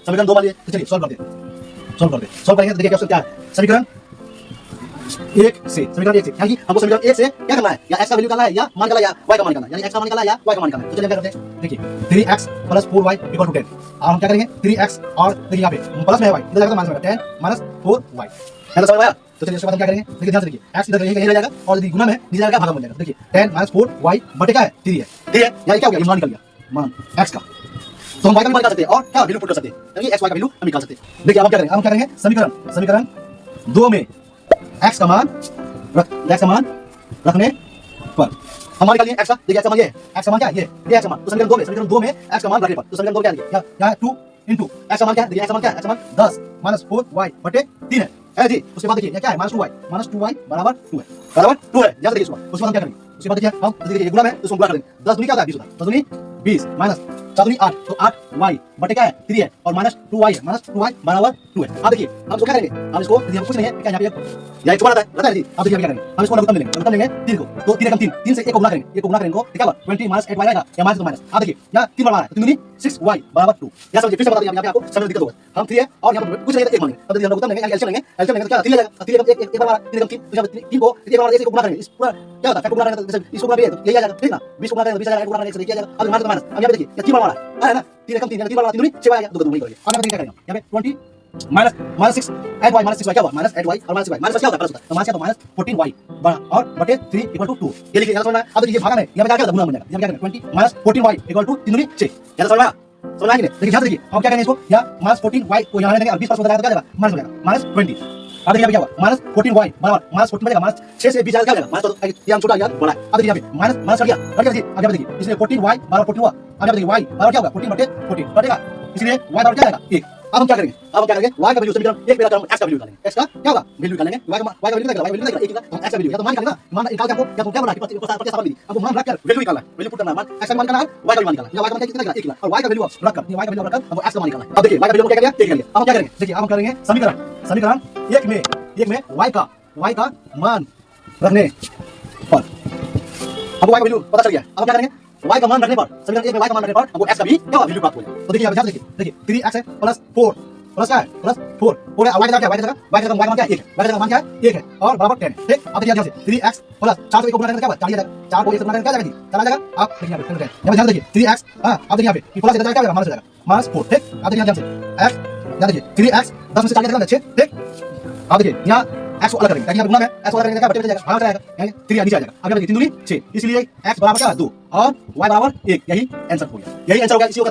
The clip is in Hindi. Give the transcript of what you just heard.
समीकरण 2 मान लिए, तो चलिए सॉल्व करते करेंगे। देखिए क्वेश्चन क्या है, समीकरण 1 से, समीकरण 1 से यानी हमको समीकरण 1 से क्या करना है, या x का वैल्यू निकालना है या मान निकालना है या y का मान निकालना है, यानी x का मान निकालना है या y का मान निकालना है। तो चलिए क्या करते हैं, देखिए 3x + 4y = 10। अब हम क्या करेंगे, 3x और देखिए यहाँ पे प्लस में है y, इधर जाएगा तो माइनस में 10 - 4y, है ना, समझ में आया। तो चलिए इसके बाद हम क्या करेंगे, देखिए ध्यान से देखिए, x इधर यहीं रह जाएगा और यदि गुना में नीचे जाएगा भागा बन जाएगा। देखिए 10 - 4y बटे क्या है, 3 है, ठीक है, यानी क्या हो गया, ये मान निकल गया, मान x का। तो हम y का भी मान निकाल सकते हैं और क्या वैल्यू पुट कर सकते हैं, यानी x y का वैल्यू हम निकाल सकते हैं। देखिए अब हम क्या करेंगे, समीकरण 2 में x का मान रखने पर हम मान निकाल लिए x का। देखिए x का मान ये है, x का मान क्या है, ये x का मान। तो समीकरण 2 में x का मान रखने पर, तो समीकरण 2 क्या है, यहाँ 2 * x का मान क्या है, देखिए x का मान क्या है, x का मान 10 - 4y बटे 3 है जी। उसके बाद देखिए क्या है, -2y बराबर 2 है, बराबर 2 है, जल्दी देखिए उसके बाद हम क्या करेंगे, उसके बाद देखिए हम देखिए गुणा में, तो उसको गुणा करेंगे, 10 दूनी क्या होता है 20 होता है, 10 दूनी 20 माइनस 4 दूनी 8, तो 8y बटे क्या है 3 है, और -2y है, -2y बराबर 2 है। अब देखिए हम इसको क्या करेंगे, हम इसको यदि हम कुछ नहीं है क्या, यहाँ पे या 1 रहता है जी। अब देखिए क्या करेंगे, हम इसको लघुत्तम लेंगे 3 को, तो 3 एकम 3 से 1 को गुणा करेंगे, 1 को गुणा करेंगे तो क्या होगा 20 - 8y आएगा, या माइनस तो माइनस। अब देखिए यहाँ 3 बार मारा है, तो 3 दूनी 6y बराबर 2। या समझिए, फिर से बता दिया, यहाँ पे आपको समझ में दिक्कत होगा, हम 3 है और यहाँ पे कुछ नहीं है तो 1 मानेंगे, तब देखिए हम लघुत्तम लेंगे, एलसीएम लेंगे तो क्या 3 आ जाएगा, 3 एकम 1 बार मारा, 3 एकम 3, तो यहाँ 3 को 1 बार 1 को गुणा करेंगे, इस पूरा क्या होता है, फैक्टर गुणा करेंगे तो इसको गुणा भी है तो यही आ जाएगा, ठीक ना, 20 को गुणा करेंगे तो 20 आ जाएगा, गुणा करेंगे तो ये आ जाएगा। अब माइनस तो माइनस, अब यहाँ पे देखिए ये 3 बार मारा है ना, 3 एकम 3 यानी 3 बार मारा, 3 दूनी 6y आएगा, 2 दूनी करेंगे। अब यहाँ पे क्या करेंगे, यहाँ पे 20 माइनस 6 8y माइनस 6y क्या हुआ, माइनस 8y और माइनस 6y, माइनस क्या होता है प्लस होता है, तो माइनस क्या, तो माइनस 14y बड़ा और बटे 3 = 2, ये लिखिए, याद समझना है। अब देखिए भागा में यहाँ पे क्या होता है, गुणा बन जाएगा, यहाँ क्या करेंगे 20 माइनस 14y = 3 दूनी 6, याद समझ में आया, समझ में आया कि नहीं। देखिए ध्यान से देखिए हम क्या करेंगे, इसको यहाँ माइनस 14y को यहाँ लेंगे और 20 प्लस हो जाएगा तो क्या जाएगा, माइनस हो जाएगा, माइनस 20। अब देखिए क्या हुआ, माइनस 14y बराबर माइनस 14 बचेगा, माइनस 6 से 20 जाएगा, क्या हो जाएगा माइनस, तो ये हम छोटा याद बड़ा है। अब देखिए यहाँ पे माइनस माइनस कट गया जी। अब यहाँ पे देखिए इसलिए 14y बराबर 14 हुआ। अब यहाँ पे देखिए y बराबर क्या होगा 14 बटे 14 कटेगा, इसलिए y बराबर क्या आएगा 1। अब हम क्या करेंगे, y का वैल्यू समीकरण 1 में रखकर हम x का वैल्यू निकालेंगे, x का क्या होगा वैल्यू निकालेंगे, y का वैल्यू निकालेगा, y वैल्यू निकालेगा 1 का, तो x का वैल्यू या तो मान निकालेगा, मान निकाल के आपको या तो क्या बोला कि 50 मिली, आपको मान रखकर वैल्यू निकालना है, वैल्यू पुट करना है, मान x का मान निकालना है, y का मान निकालना है, या y का मान कितना निकालना 1 और y का वैल्यू रखकर, y का वैल्यू रखकर हमको x का मान निकालना है। अब देखिए y का वैल्यू क्या कर दिया 1 कर लिया। अब हम क्या करेंगे, देखिए अब हम करेंगे समीकरण 1 में y का मान रखने पर हमको y का वैल्यू पता चल गया। अब हम क्या करेंगे, y का मान रखने पर, समीकरण 1 में y का मान रखने पर हमको x का भी क्या वैल्यू प्राप्त हो जाएगा। तो देखिए यहाँ पे देखिए 3x है प्लस 4 प्लस क्या है, प्लस 4 पूरे y का क्या है, y का मान क्या है 1 है, y का मान क्या है 1 है और बराबर 10, ठीक। अब देखिए ध्यान से 3x प्लस 4 को 1 को गुणा करेंगे क्या होगा 4 आ जाएगा, 4 को 1 से गुणा करेंगे क्या जाएगा 4 आ जाएगा। अब देखिए यहाँ पे ध्यान देखिए 3x, हां अब देखिए यहाँ पे प्लस इधर जाएगा क्या होगा माइनस हो जाएगा, -4, ठीक। अब देखिए ध्यान से x, ध्यान देखिए 3x 10 में से 4 जाएगा 6, ठीक। अब देखिए यहाँ x को अलग करेंगे, यहाँ गुणा में x को अलग करेंगे क्या बटे जाएगा, भाग जाएगा, यानी 3 नीचे आ जाएगा। अब यहाँ देखिए 3 दूनी 6, इसलिए x बराबर क्या 2 और y बराबर 1, यही आंसर हो गया, यही आंसर हो गया। इसी को